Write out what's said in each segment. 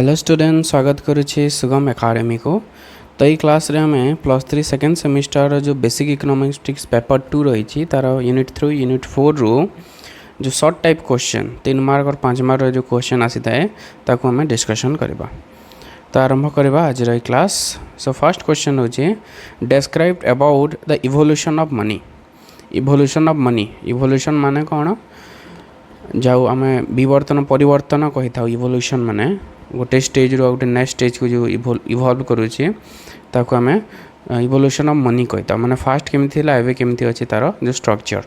Hello student, स्वागत करुच्छे सुगम academy को। तो ये क्लास रे हमें +3 सेकेंड सेमिस्टर जो बेसिक इकोनॉमिक्स पेपर 2 रही तार यूनिट 3 यूनिट 4 रु जो शॉर्ट टाइप क्वेश्चन 3 मार्क और 5 मार्क जो क्वेश्चन आसी थाए ताको हमें डिस्कशन करबा। तो आरंभ करबा आज रे क्लास। सो फर्स्ट क्वेश्चन होचे describe about the evolution of money. Evolution of money, evolution माने कौन जाऊ आम विवर्तन परिवर्तन कही था। इवोल्यूशन माने गोटे स्टेज रू गोटे नेक्स्ट स्टेज को जो इवॉल्व करुचे ताको आम इवोल्यूशन ऑफ मनी कही था। माने फास्ट केमती थिला एबे केमती अछि तार जो structure.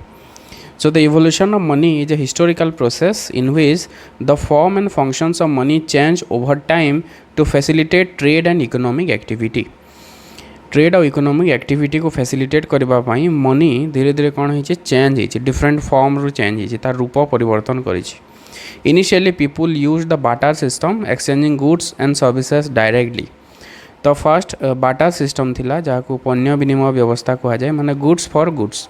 So the evolution of money is a historical process in which the form and functions of money change over time to facilitate trade and economic activity. Trade और इकोनॉमिक एक्टिविटी को facilitate करने money धीरे धीरे कौन हो change हो different form रू change हो तार रूप परिवर्तन कर। Initially people use the barter system exchanging goods and services directly. तो फर्स्ट बाटर सिस्टम थिला जहाँ पण्य विनिमय व्यवस्था कहुए माने गुड्स फॉर गुड्स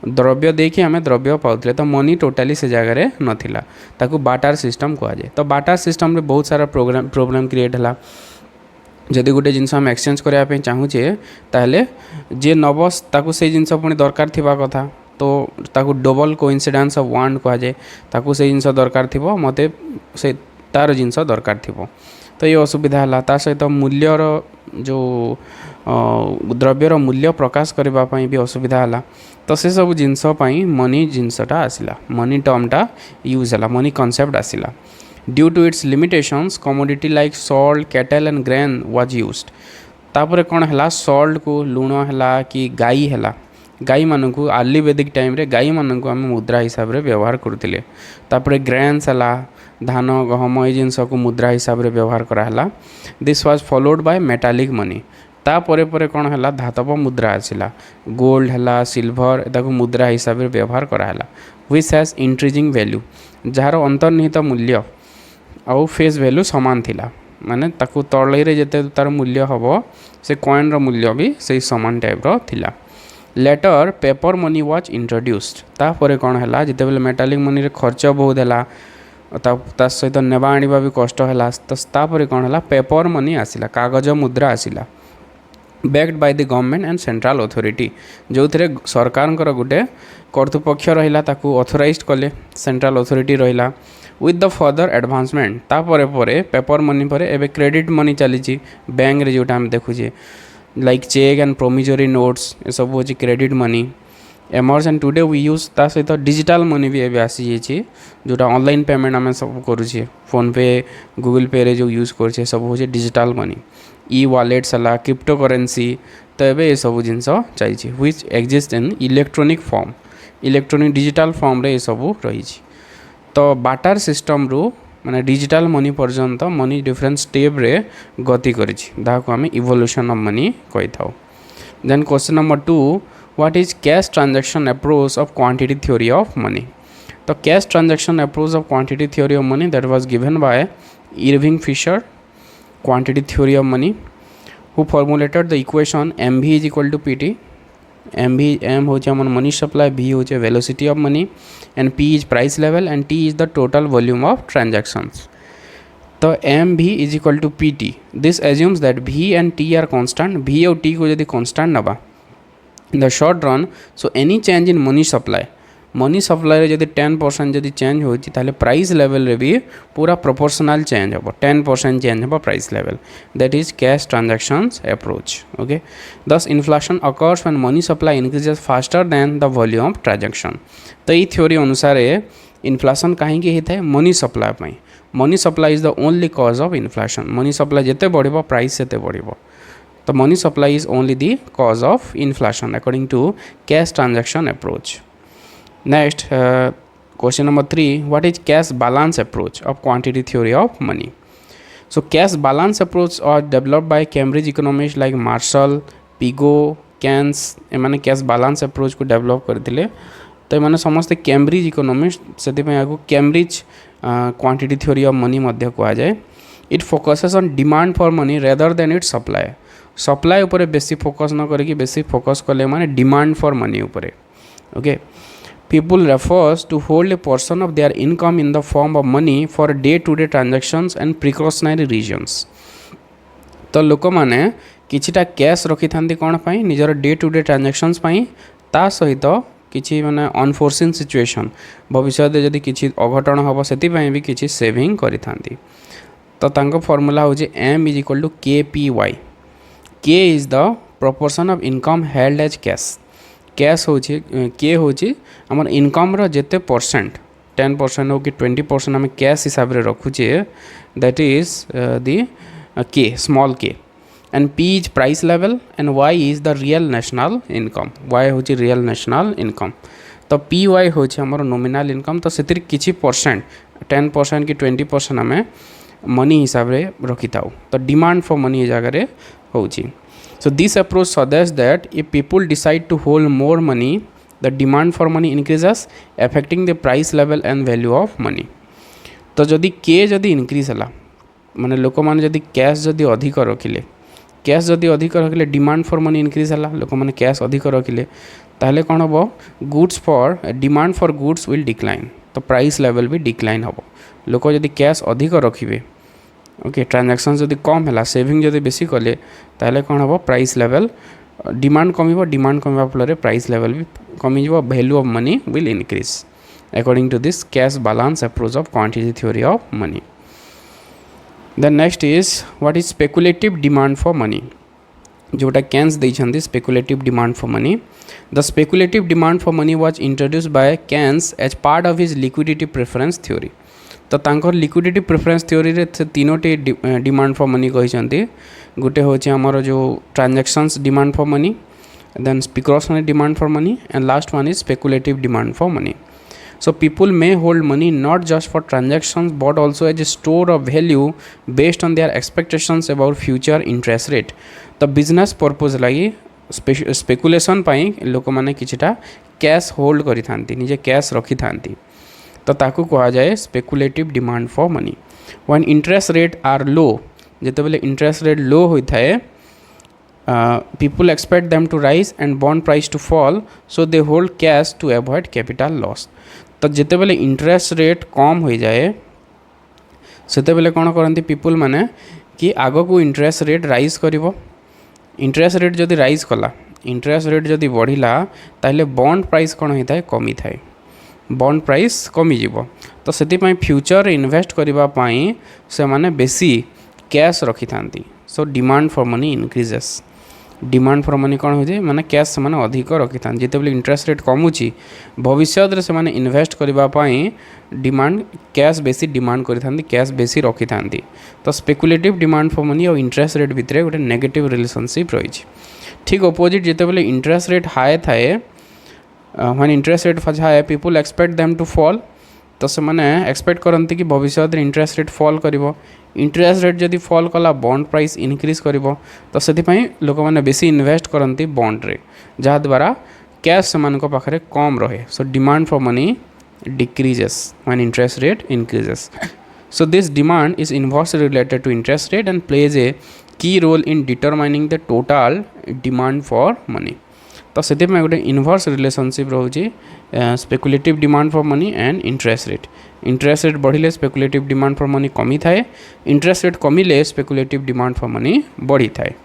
द्रव्य देखिए आम द्रव्य पाते तो मनी टोटाली से जगह नाला ताकू बाटर सिस्टम कहुए। तो बाटर सिस्टम रे बहुत सारा प्रोब्लेम क्रिएट है। जदि गोटे जिनस आम एक्सचेंज करने चाहूचे ताहले जे नबस ताकू से जिनस पुणी दरकार थिबा कथा तो ताकू डबल कोइंसिडेंस ऑफ वांट कहुए ताकू से जिनस दरकार थिबो मते से तार जिनस दरकार थिबो। तो ये असुविधा है। ता सहित मूल्यर जो द्रव्यर मूल्य प्रकाश करने भी असुविधा है। तो से सब जिनस मनी जिनसटा आसला मनी टर्मटा यूज है मनी कॉन्सेप्ट आसला। Due to its limitations commodity like salt cattle and grain was used. तापर कौन है सॉल्ट को लुण है कि गाई है गाई मानक आर्ली वैदिक टाइम रे गाई मानक आम मुद्रा हिसाब से व्यवहार करते। तापर ग्रेन्स है धान गहम ये जिनस को मुद्रा हिसाब से व्यवहार कराला। This was followed by metallic money. तापर परे कौन है धातव मुद्रा आसला गोल्ड है सिल्वर ताको मुद्रा हिसाब से व्यवहार कराला। Which has increasing value jar अंतर्निहित मूल्य आउ फेस वैल्यू सामान थिला माने ताकू तले जिते तार मूल्य हम से कॉइन रो मूल्य भी से सामान टाइप रो थिला। Later paper money was introduced. तापर कौन है जिते बेले मेटालिक मनी रे खर्च बहुत है ता सहित नेबा आनिबा भी कष्ट है। तो तापर कौन है पेपर मनी आसिला कागज मुद्रा आसिला backed by the government and central authority जो थे सरकार गोटे कर्तृपक्ष रहा ताकू ऑथराइज्ड कले सेंट्रल अथॉरिटी रहा। विथ द फर्दर एडवांसमेंट तापर पेपर मनी पर एबे क्रेडिट मनी चली बैंक रे जोटा हम देखुचे like cheque and promissory notes ये सब हो credit money emerges and today we use ता सहित डिजिटल मनी भी एबे आसी जाइए जोटा ऑनलाइन पेमेंट आम सब करुचे फोन पे गूगल पे रे जो यूज करे सब हो डिजिटल मनी ई वॉलेट्स है क्रिप्टो करेन्सी। तो ये सब जिन चाहिए which exist in electronic form electronic digital form रे ये सब रही। तो बाटर सिस्टम रू माने डिजिटल मनी पर्यंत मनी डिफरेंट स्टेप रे गति करिछि आम इवोल्यूशन ऑफ मनी कही था। Then question number 2 what is cash transaction approach of quantity theory of money. तो cash transaction approach of quantity theory of money that was given by Irving Fisher quantity theory of money who formulated the equation mv is equal to pt। m होचे हमन money supply v होचे velocity of money and p is price level and t is the total volume of transactions. तो mv is equal to pt this assumes that v and t are constant v और t को यदि constant नबा in the short run so any change in money supply जब 10% जब change हो price level रे भी पूरा प्रोपोर्शनल चेंज हम 10% चेंज हम price level that is cash transactions approach. Okay दस inflation occurs when money supply increases faster than the volume of transaction. तो ये थ्योरी अनुसार इन्फ्लेशन कहीं होता है money supply money supply is the only cause of inflation. Money supply जिते बढ़ प्राइस से बढ़। तो money supply is only the cause of inflation according to cash transaction approach. Next, question number 3 what is cash balance approach of quantity theory of money। So cash balance approach are developed by Cambridge economists like Marshall, Pigou, Keynes एमाने cash balance approach को develop करथिले। तो एमाने समस्त Cambridge economist से Cambridge quantity theory of money मध्य कहा जाए। It focuses on demand for money rather than it supply उपर बेसी फोकस न करके बेसी फोकस कले माने डिमांड फॉर मनी उपरे। Okay people refers to hold a portion of their income in the form of money for day to day transactions and precautionary reasons. तो लोक मैंने किछिटा कैश रखी था कौन पाई निजर डे टू डे ट्रांजैक्शंस पाई ता सहित किछि माने अनफोर्सिन सिचुएशन भविष्य जदि किछि अघटन हम से भी किछि सेविंग करि थांती. तो तांको फॉर्मूला हो M is equal to K P Y. K is the proportion of income held as cash. Cash हो के हूँ आम इनकम रेते परसेंट 10% हो कि 20% आम कैश हिसाब से रखुचे that is the K small K and P is price level and Y is the real national income. Y हूँ रियल नेशनल इनकम. तो पी वाई हूँ आमर नॉमिनल इनकम. तो से किसी परसेंट 10% कि 20% आम मनी हिसाब से रखी था. तो डिमांड फॉर मनी जगह हो. So this approach suggests that if people decide to hold more money, the demand for money increases, affecting the price level and value of money. तो जदि के जदि इंक्रीज है माने लोक मैंने जदि कैश जदि अधिक रखिले कैश जदि अधिक रखिले डिमांड फॉर मनी इंक्रीज है लोक मैंने कैश अधिक रखिले ताहले कौन हम goods for demand for goods will decline. तो प्राइस लेवल भी डिक्लाइन हम. लोक जदि कैश अधिक रखिए ओके ट्रांजैक्शन जदि कम है सेविंग जदि बेसी कले ताहले कौन हम प्राइस लेवल डिमांड कम फल प्राइस लेवल भी कमी value of money will increase according to this cash balance approach of quantity theory of money. Then next is what is speculative demand for money. जोटा केन्स देइछन्ती speculative demand for money. The speculative demand for money was introduced by Keynes as part of his liquidity preference theory. तो तांकर liquidity preference theory रे तीनोटी demand for money कहिसंती. गोटे होचे हमर जो transactions demand for money, then precautionary demand for money and last one is speculative demand for money. So people may hold money not just for transactions but also as a store of value based on their expectations about future interest rate. तो business purpose लगी speculation पाई लोक मैंने किछिटा cash hold करि थांती निजे cash रखी थांती. तो ताकू कहा जाए speculative demand for money. When interest rate are low जिते बेले इंटरेस्ट रेट लो होता है people expect them to rise and bond price to fall so they hold cash to avoid capital loss. तो जिते बेले इंटरेस्ट रेट कम हो जाए सेते बेले कौन करती पीपुल माने कि आग को इंटरेस्ट रेट राइज करिवो. इंटरेस्ट रेट जदि राइज कला इंटरेस्ट रेट जदि बढ़िला ताहले बॉन्ड प्राइस कौन होता है कमी थाए बॉन्ड प्राइस कमी जीवो. तो सेतिपई फ्यूचर इन्वेस्ट करिबा पई से माने बेसी कैश रखी थांती. So demand for money increases. Demand for money कौन हो माने कैश से माने अधिक रखी था जिते बेले इंटरेस्ट रेट कमुची भविष्य से माने इन्वेस्ट करबा पई डिमांड कैश बेसी डिमांड करि थांती कैश बेसी रखी थांती. तो स्पेकुलेटिव डिमांड फॉर मनी और इंटरेस्ट रेट भितर गोटे नेगेटिव रिलेशनशिप रही. ठीक अपोजिट जिते बेले इंटरेस्ट रेट हाई थाए when interest rate high people expect them to fall. तो से माने एक्सपेक्ट करते कि भविष्य इंटरेस्ट रेट फॉल करिवो. इंटरेस्ट रेट जदि फॉल कला बॉन्ड प्राइस इंक्रीज करिवो. तो सेतिपई लोक माने बेसी इन्वेस्ट करती बॉन्ड रे जहाँ द्वारा कैश से मानक पाखरे कम रहे. So demand for money decreases when interest rate increases. So this demand is inversely related to interest rate and plays a key role in determining the total demand for money. तो से गोटे inverse relationship रोचे speculative demand for money and interest rate. Interest rate बढ़िले speculative demand for money कमी थाए. Interest rate कमिले speculative demand for money बढ़ी थाए.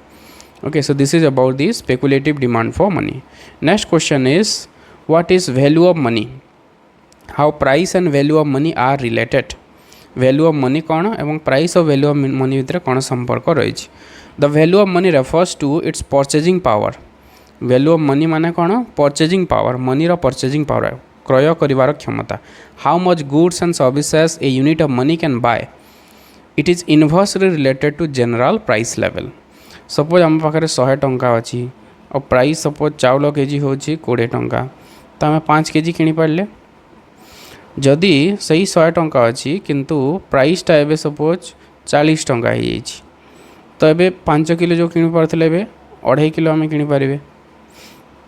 Okay so this is about the speculative demand for money. Next question is what is value of money. How price and value of money are related. Value of money कौन एवं price of value of money भितर कौन संपर्क रही. The value of money refers to its purchasing power. Value of money माने कौन purchasing power money रो purchasing power क्रय करिवार क्षमता. How much goods and services a unit of money can buy. It is inversely related to general price level. Suppose आम पाखे 100 टंका अच्छी और प्राइस सपोज चाउल केजी हूँ 20 टंका तो आम 5 केजी किनी पारे. जदि सही 100 टंका अच्छी किंतु प्राइसटा एबे सपोज 40 टंका हो जाए तो एबे 5 किलो जो किनी पारे 2.5 किलो आम किनी पारे.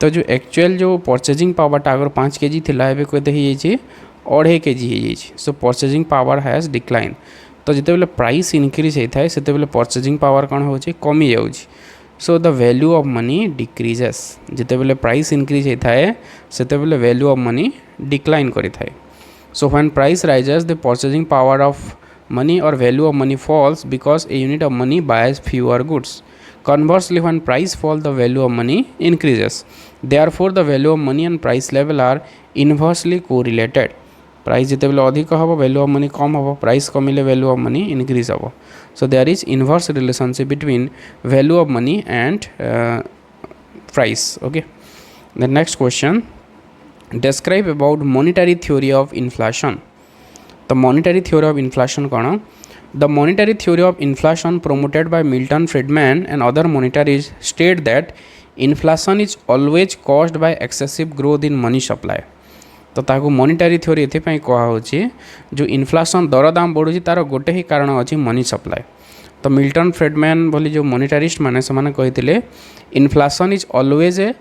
तो जो एक्चुअल जो परचेजिंग पावरटा अगर 5 केजी थिला एबे केते हो जाए 2.5 केजी हो जाए. सो परचेजिंग पावर हैज डिक्लाइन. तो जिते बेले प्राइस इंक्रीज होता है सेते बेले परचेजिंग पावर कौन हो कमी जाऊँगी. So the value of money decreases जिते बेले प्राइस इंक्रीज होता है सेते बेले वैल्यू ऑफ मनी डिक्लाइन करि थाए so when price rises the purchasing power of money or value of money falls because a unit of money buys fewer goods. Conversely, when price falls, the value of money increases. Therefore, the value of money and price level are inversely correlated. Price जिते बेले अधिक हम value of money कम हम price कमिले value of money increase हम. So there is inverse relationship between value of money and price. Okay. The next question. Describe about monetary theory of inflation. The monetary theory of inflation कौन? The monetary theory of inflation promoted by Milton Friedman and other monetarists state that inflation is always caused by excessive growth in money supply. तो ताको monetary theory एथिपाई कहा होची जो inflation दर दाम बढ़ुची तार गोटे ही कारण अछि मनी सप्लाई. तो मिल्टन फ्रेडमैन बोली जो मोनिटारिस्ट माने से कही inflation is always a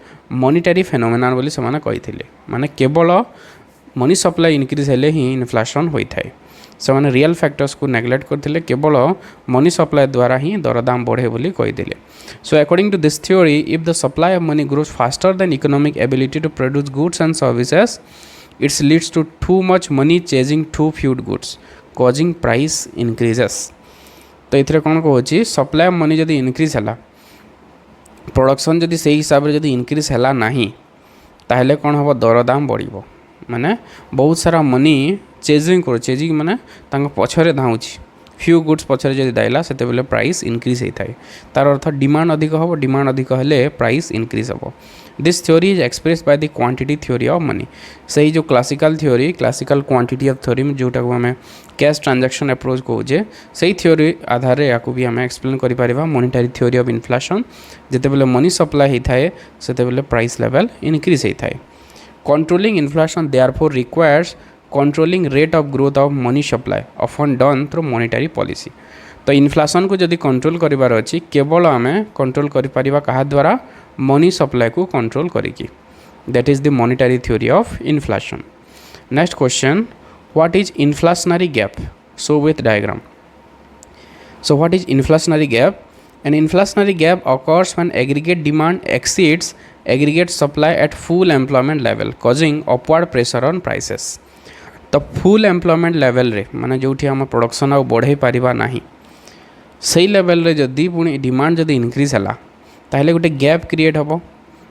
monetary phenomenon बोली से कही माने केवल मनी सप्लाई इनक्रीज हेले ही इनफ्लेशन होता है से मैंने रियल फैक्टर्स को नेग्लेक्ट करते केवल मनी सप्लाई द्वारा ही दरदाम बढ़े बोली कहीदे. So according to this theory if the supply of money grows faster than economic ability to produce goods and services it's leads to too much money chasing too few goods causing price increases. तो ये कौन कहूँ supply of money जदि increase है production जदि से हिसाब से जदि इनक्रीज है ना ताहले कौन हम दरदाम बढ़ माने बहुत सारा मनी चेजिंग माने पछरे धाऊँच फ्यू गुड्स पछरे जदि दाइला से प्राइस इनक्रीज होता है तार अर्थ डिमांड अधिक हम डिमांड अधिक हेले प्राइस इनक्रीज हम. This theory is express by the quantity theory of money. सही जो classical theory classical quantity of theory में जोटा को आम कैश ट्रांजैक्शन अप्रोच कहे सही थ्योरी आधार या भी आम एक्सप्लेन कर मॉनिटरी थ्योरी ऑफ इनफ्लेशन जिते बेले मनी सप्लाई होता है से प्राइस लेवल इनक्रीज होता है. Controlling inflation therefore requires controlling rate of growth of money supply often done through monetary policy. तो इन्फ्लेशन को जदि कंट्रोल करिवार अछि केवल आमे कंट्रोल करि परिबा कहा द्वारा मनी सप्लाई को कंट्रोल करिकी. That is the monetary theory of inflation. Next question what is inflationary gap show with diagram. So what is inflationary gap? An inflationary gap occurs when aggregate demand exceeds aggregate supply at full employment level causing upward pressure on prices. तो full employment level रे माने जोठी हम production आउ बढ़ाई Paribas नाही सही level रे जदी पुणी डिमांड जदी इंक्रीज हला ताहले गोटे गैप क्रिएट हबो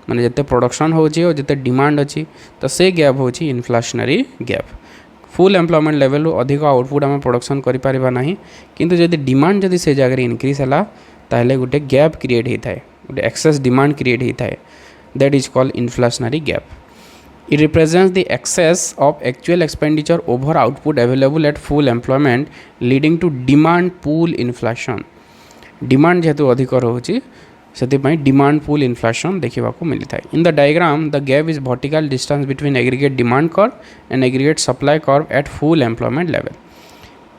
माने जते प्रोडक्शन होची और जते डिमांड अछि तो से गैप होची inflationary gap. Full employment level अधिक आउटपुट आम प्रोडक्शन करि पारिबा नाही किंतु जदी डिमांड जदी से जगह इंक्रीज हला ताहले गोटे गैप क्रिएट होता है गोटे एक्सेस डिमांड क्रिएट होता है that is called inflationary gap. It represents the excess of actual expenditure over output available at full employment leading to demand pull inflation. Demand जेहेतु अधिक रोचे से डिमांड पूल इन्फ्लेशन देखा मिली था. In the diagram the gap is vertical distance between aggregate demand curve and aggregate supply curve at full employment level.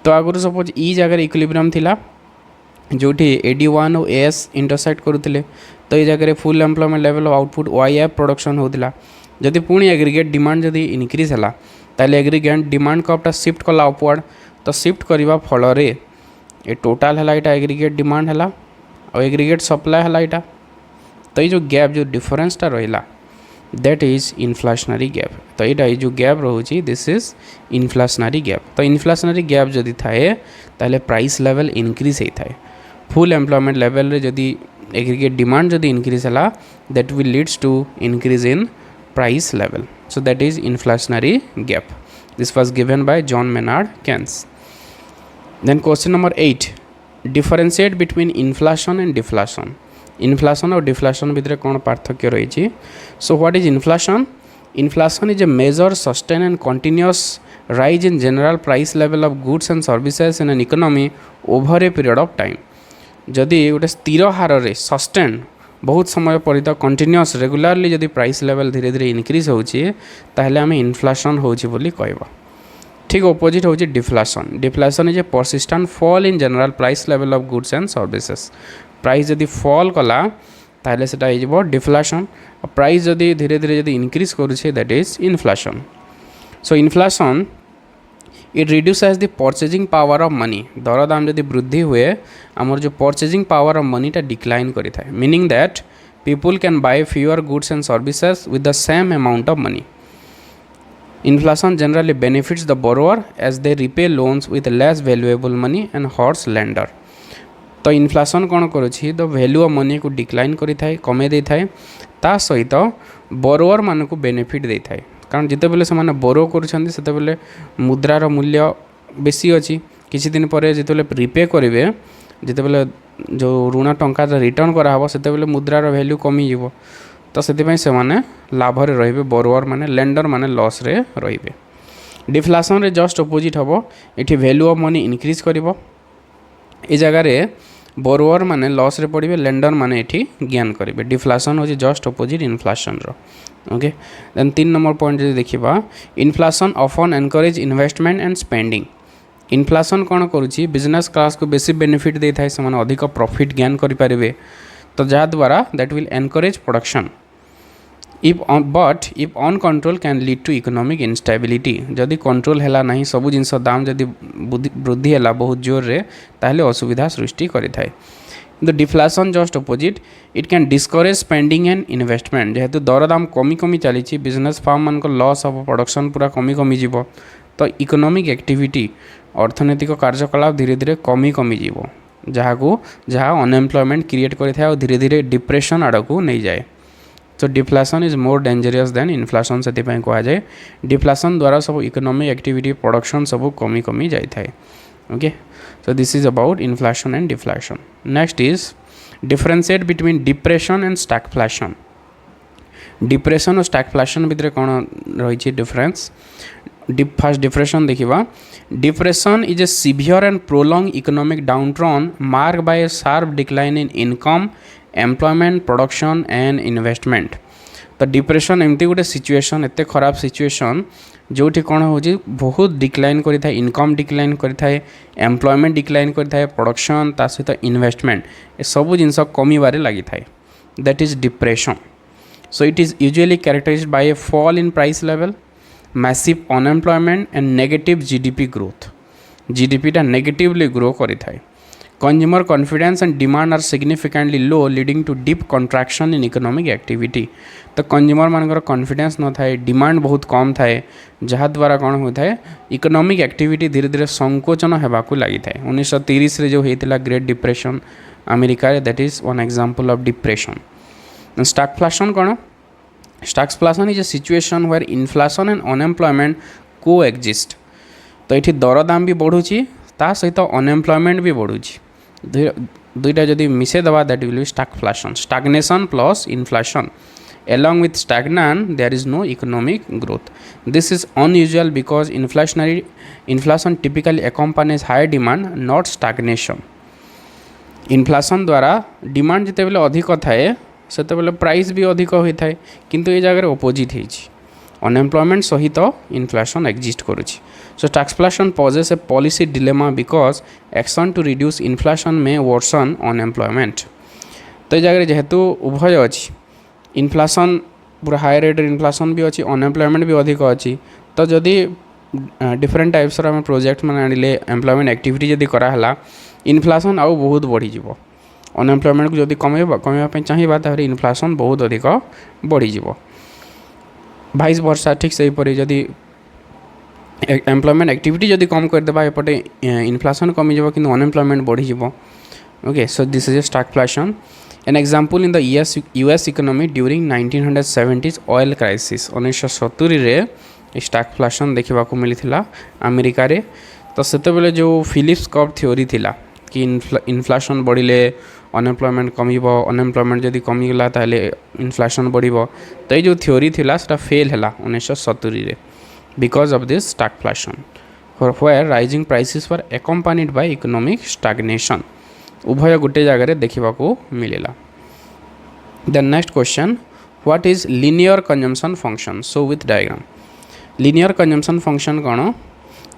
तो आगुरी suppose E जगह equilibrium थिला जोठी AD1 और AS इंटरसेक्ट करुले तो ये जगह full employment level of output YF production होता जदि पुणी एग्रीगेट डिमांड जदि इनक्रीज है ताले एग्रीगेट डिमांड कर्वटा शिफ्ट कला अपवर्ड तो शिफ्ट करने फल ये टोटाल है यहाँ एग्रीगेट डिमांड है और एग्रीगेट सप्लाई है यहाँ तो ये जो गैप जो डिफरेंसटा रहा दैट इज इन्फ्लेशनरी गैप. तो ये जो गैप रोचे दिस इज इन्फ्लेशनरी गैप. तो इन्फ्लेशनरी गैप जदि थाए ताले प्राइस लेवल इनक्रीज होता है फुल एम्प्लॉयमेंट लेवल रे जदि एग्रीगेट डिमांड जदि इनक्रीज है that will leads to increase in price level. So that is inflationary gap. This was given by John Maynard Keynes. Then question number 8 differentiate between inflation and deflation. Inflation और deflation भितर कौन पार्थक्य रही. So what is inflation? Inflation is a major sustain and continuous rise in general price level of goods and services in an economy over a period of time. जदि गोटे स्थिर हार रे सस्टेन बहुत समय परित कंटिन्यूअस रेगुलारली जदि प्राइस लेवल धीरे धीरे इनक्रीज होची ताहले आमे इन्फ्लेशन होची बोली कहबा. ठीक ऑपोजिट होची deflation. Deflation is a persistent fall in general price level of goods and services. Price जदि फॉल कला ताहले सेटा हिजबो डिफ्लेशन. प्राइस जदि धीरे धीरे जदि इनक्रीज करूछे that is inflation. So inflation it reduces the purchasing power of money दरदाम जदि वृद्धि हुए आमर जो परचेजिंग पावर ऑफ मनीटा डिक्लाइन करि थाए meaning that people can buy fewer goods and services with the same amount of money inflation generally benefits the borrower as they repay loans with less valuable money and hurts lender तो इन्फ्लेशन कौन करुच्ची the value of money को decline करि थाए कमे दे थाए ता सहित बोरोअर मान को बेनिफिट दे थाए कारण जिते बेले से माने बोरो करुछंती सेते बेले मुद्रार मूल्य बेसी अछि किछि दिन पर जिते रिपे करेंगे जिते बेले जो ऋण टंका रिटर्न कराहब सेते बेले मुद्रार वैल्यू कमी जीवो तो से माने लाभ रे रहिबे बोरोअर माने लेंडर माने लॉस रे रहिबे डिफ्लेशन रे जस्ट अपोजिट हबो एठी वैल्यू ऑफ मनी इंक्रीज करिवो ए जगह रे बोरोअर माने लॉस रे पड़िबे लेंडर माने एठी गेन करिवे डिफ्लेशन होची जस्ट अपोजिट इन्फ्लेशन रो ओके देन 3 नंबर पॉइंट जे देखिबा inflation often encourage investment and spending inflation कौन करुच्ची बिजनेस क्लास को बेसी बेनिफिट दे थाए से अधिक प्रॉफिट गेन करि पारिबे तो जा द्वारा that will encourage production if on control can lead to economic instability जदि कंट्रोल हैला नहीं सब जिनस दाम जदि वृद्धि हैला बहुत जोर रे ताहले असुविधा सृष्टि करि थाए the deflation just opposite it can discourage spending and investment जेहेतु दर दाम कमी कमी चली बिजनेस फार्म मान लॉस हम प्रोडक्शन पूरा कमी कमी जीव तो इकोनॉमिक एक्टिविटी अर्थनैतिक कार्यकलाप धीरे धीरे कमी कमी जीव जहाँ अनएम्प्लॉयमेंट क्रिएट करें और धीरे धीरे डिप्रेशन आड़ को नहीं जाए तो deflation is more dangerous than inflation से कह जाए डिफ्लेशन द्वारा सब इकोनॉमिक एक्टिविटी प्रोडक्शन सब कमी कमी जाए okay so this is about inflation and deflation next is differentiate between depression and stagflation depression और stagflation भितर कौन रही डिफरेंस फर्स्ट डिप्रेशन देखिबा depression is a severe and prolonged economic downturn marked by a sharp decline in income employment production and investment तो depression एमती गोटे situation एत खराब सिचुएशन जोठी कौन हो बहुत डिक्लाइन करें इनकम डिक्लाइन करें एम्प्लॉयमेंट डिक्लाइन करें प्रोडक्शन ता सहित इन्वेस्टमेंट ए सब जिनस कमिबारे लगी थाए that is depression so it is usually characterized by a fall in price level massive unemployment and negative GDP growth जीडीपीटा नेगेटिवली ग्रो करें consumer confidence and demand are significantly low leading to deep contraction in economic activity तो consumer मानकर confidence न थाए demand बहुत कम थाए जहाँ द्वारा कौन होता है इकोनॉमिक एक्टिविटी धीरे धीरे संकोचन होगाकू लगी थाए 1930 रे जो होता ग्रेट डिप्रेशन अमेरिका रे that is one example of depression stagflation कौन stagflation is a situation where inflation and unemployment coexist तो ये दर दाम भी बढ़ुची ता सहित अनएम्प्लॉयमेंट भी बढ़ुची दुईटा जदि मिसे दबा that will be stagflation stagnation plus inflation along with stagnant there is no economic growth this is unusual because inflation typically accompanies high demand not stagnation inflation द्वारा डिमांड जिते बेले अधिक थाए सेते बेले प्राइस भी अधिक होई थाए किंतु ए जगह अपोजिट होइछि अनएम्प्लॉयमेंट सहित इन्फ्लेशन एक्जिस्ट करुछि so stagflation poses a policy dilemma because action to reduce inflation may worsen unemployment तो जगह जेहेतु उभय अच्छी इन्फ्लेशन पूरा हाई रेट इन्फ्लेशन भी अच्छी अनएम्प्लॉयमेंट भी अधिक अच्छी तो जदि डिफरेंट टाइप्स आम प्रोजेक्ट मैंने आनिले एम्प्लॉयमेंट एक्टिविटी जदि कराला इन्फ्लेशन आउ बहुत बढ़ी जीवो अनएम्प्लॉयमेंट को जदि कमेवा चाहिए ताहले इन्फ्लेशन बहुत अधिक बढ़ी जीवो भाइस वर्षा ठीक से हीपरि जदि एम्प्लॉयमेंट एक्टिविटी जदि कम करदेबा एपटे इन्फ्लेशन कमी जीवो किंतु अनएम्प्लॉयमेंट बढ़ी जीवो okay so this is a stagflation an example in the US economy during 1970s oil crisis 1970 रे स्टैगफ्लेशन देखा मिलता अमेरिका रे तो सेतेबेले जो फिलिप्स कर्व थ्योरी थिला कि इन्फ्लेशन बढ़िले अनएम्प्लॉयमेंट कमिबो अनएम्प्लॉयमेंट जदि कमिगला ताले इन्फ्लेशन बढ़िबो तो जो थ्योरी थिला सेटा फेल हैला 1970 रे because of this stagflation where rising prices were accompanied by economic stagnation उभय गोटे जगह देखा मिलला then next question what is linear consumption function so with diagram linear consumption function कौन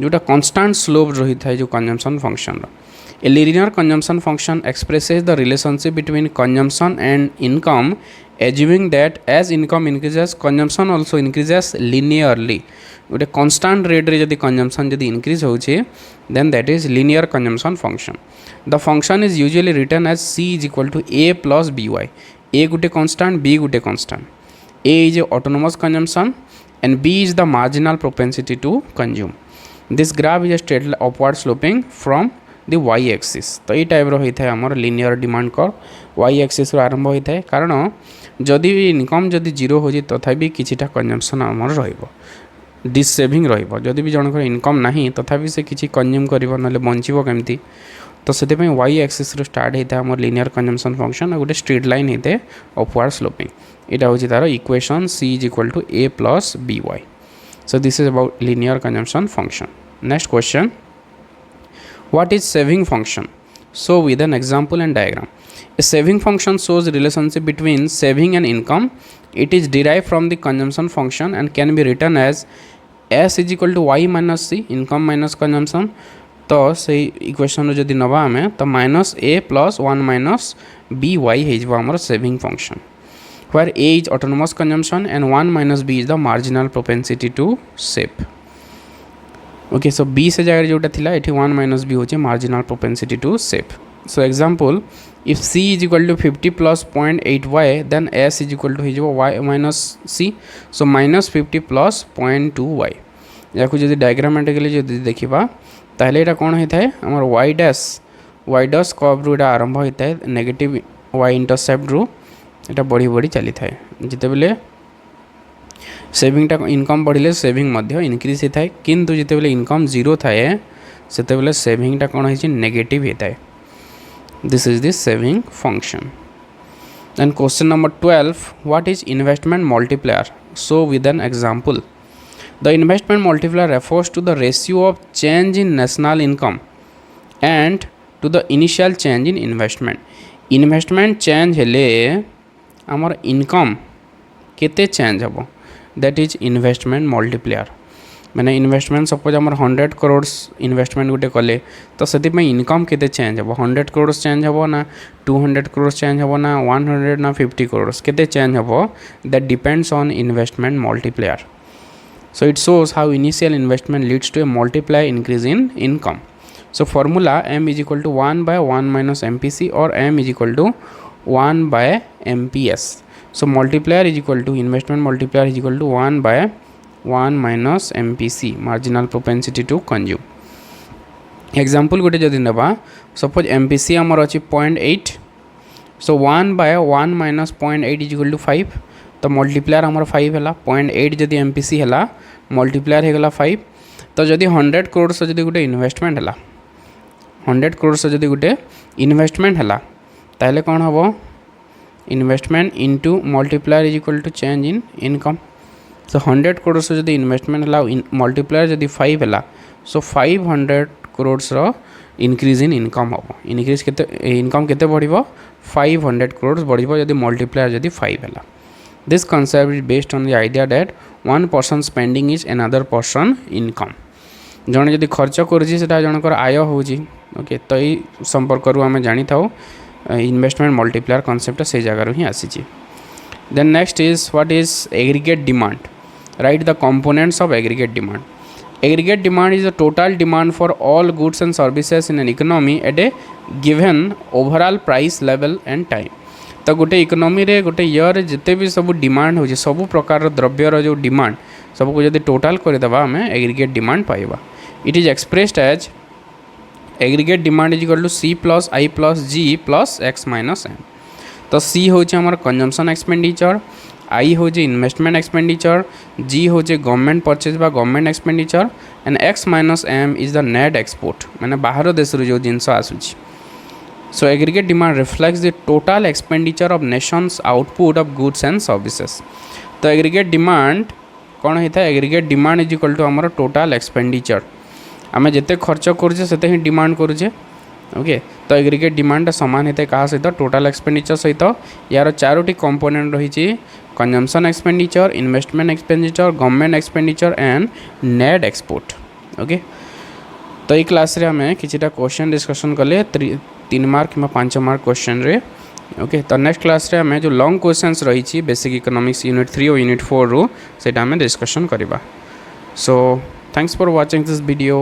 जोटा कांस्टेंट स्लोप रही था जो consumption function A linear consumption function expresses the relationship between consumption and income, assuming that as income increases, consumption also increases linearly. गोटे constant rate रे जदि consumption जदि increase होचे, then that is linear consumption function. The function is usually written as C is equal to A plus by. A गोटे constant, B गोटे constant. A is a autonomous consumption and B is the marginal propensity to consume. This graph is a straight upward sloping from the y axis. तो ये type रो होता है आमर linear demand curve y axis रो आरंभ होता है कारण जदि इनकम जदि जीरो हो तथापि किछिटा कंजम्पशन आमर रहिबो डिस सेविंग रहिबो जदि भी जनकर इनकम नाही तथापि से किछि कंज्यूम करिवो नले बंचिबो केमती तो सेते पय y axis रो स्टार्ट होता है आमर linear consumption function और गोटे स्ट्रेट लाइन होता है upward sloping. एटा होछि तार equation c is equal to a plus by. So this is about linear consumption function. Next question. What is saving function? So with an example and diagram. A saving function shows the relationship between saving and income. It is derived from the consumption function and can be written as S is equal to y minus c, income minus consumption. तो से equation जदि नवा आमे तो minus a plus 1 minus by हेजबो हमर saving function, where a is autonomous consumption and 1 minus b is the marginal propensity to save. Okay, so b से जगह जोटा थिला एठी 1 minus b होचे marginal propensity to save. So example, if c is equal to 50 plus 0.8y, then s is equal to हिजबो y minus c, so minus 50 plus 0.2y. याकु जदि diagrammatically जदि देखिबा ताहले एटा कोन होता है हमर y डैश कर्व रो एटा आरंभ होता है नेगेटिव y इंटरसेप्ट रो एटा बढ़ी बढ़ी चली थाए जिते बेले सेविंगटा इनकम बढ़िले सेविंग मध्य इनक्रीज होता है किंतु जिते बेले इनकम जीरो थाए सेते बेले सेविंगटा कोन होछि नेगेटिव होता है. This is the saving function. Then question number 12, what is investment multiplier? So with an example, the investment multiplier refers to the ratio of change in national income and to the initial change in investment. Investment change हेले आमर income केते change हबो, that is investment multiplier. मैंने investment suppose आमर 100 crore investment गोटे कले तो से इनकम केते चेंज हम 100 करोड़ चेंज हम ना 200 करोड़ चेंज हम ना 100 ना 50 करोड़ केते चेंज हम that depends on investment multiplier. So it shows how initial investment leads to a multiply increase in income. So formula m is equal to 1 by 1 minus MPC और m is equal to 1 by MPS. So multiplier is equal to investment multiplier is equal to 1 by 1 minus MPC, marginal propensity to consume. Example गोटे जदि नबा suppose MPC आमर अछि 0.8, so 1 by 1 minus 0.8 is equal to 5. तो multiplier आमर 5 हैला 0.8 जदि MPC हैला मल्टीप्लायर हेगला 5. तो जदि 100 करोड़ से जदि गोटे इन्वेस्टमेंट हैला 100 करोड़ से जदि गोटे इन्वेस्टमेंट हैला ताहले कोन हबो investment into multiplier is equal to change in income. So 100 crore से जदि इन्वेस्टमेंट है मल्टीप्लायर जदि 5 है so 500 crore increase in income हम इनक्रीज केते इनकम केते बढ़िबो 500 करोड़ बढ़िबो जदि मल्टीप्लायर जदि 5 है. This concept is based on the idea that one person spending is another person income. जने जदि खर्च करछि सेटा जनकर आय होछि. ओके, तो ई संपर्क रु आमे जानि थाउ इन्वेस्टमेंट मल्टीप्लायर कॉन्सेप्ट से जगह ही आसी. Then next is what is aggregate demand. Write the components of aggregate demand. Aggregate demand is the total demand for all goods and services in an economy at a given overall price level and time. तो गोटे economy रे गोटे year जिते भी सब demand हो सब प्रकार द्रव्यर जो डिमांड सब को जब टोटाल करदेवा आम एग्रीगेट डिमांड पाइबा. It is expressed as aggregate demand is equal to C plus I plus G plus X minus M. तो C होचे हमर कंजम्पशन एक्सपेंडिचर, I होचे इन्वेस्टमेंट एक्सपेंडिचर, G होचे गवर्नमेंट परचेज बा government expenditure and X minus M is the net export माने बाहर देश रो जो जिंस आसुची. So aggregate demand reflects the total expenditure of nations output of goods and services. तो एग्रीगेट डिमांड कौन होता है aggregate demand is equal to हमर टोटल एक्सपेंडिचर आम जिते खर्च करुचे सेते ही डिमांड करुचे. ओके, तो एग्रीगेट डिमांड सामान होता है क्या सहित टोटाल एक्सपेंडिचर सहित यार 4टी कंपोनेंट रही consumption expenditure, investment expenditure, government expenditure and net export. Okay, तो ये क्लास रे हमें किछिटा क्वेश्चन डिस्कशन कले 3 मार्क कि 5 मार्क क्वेश्चन रे ओके। तो नेक्स्ट क्लास रे हमें जो लॉन्ग क्वेश्चंस रही बेसिक इकोनॉमिक्स यूनिट 3 और यूनिट 4 रो सेटा हमें डिस्कशन करबा। So thanks for watching this video.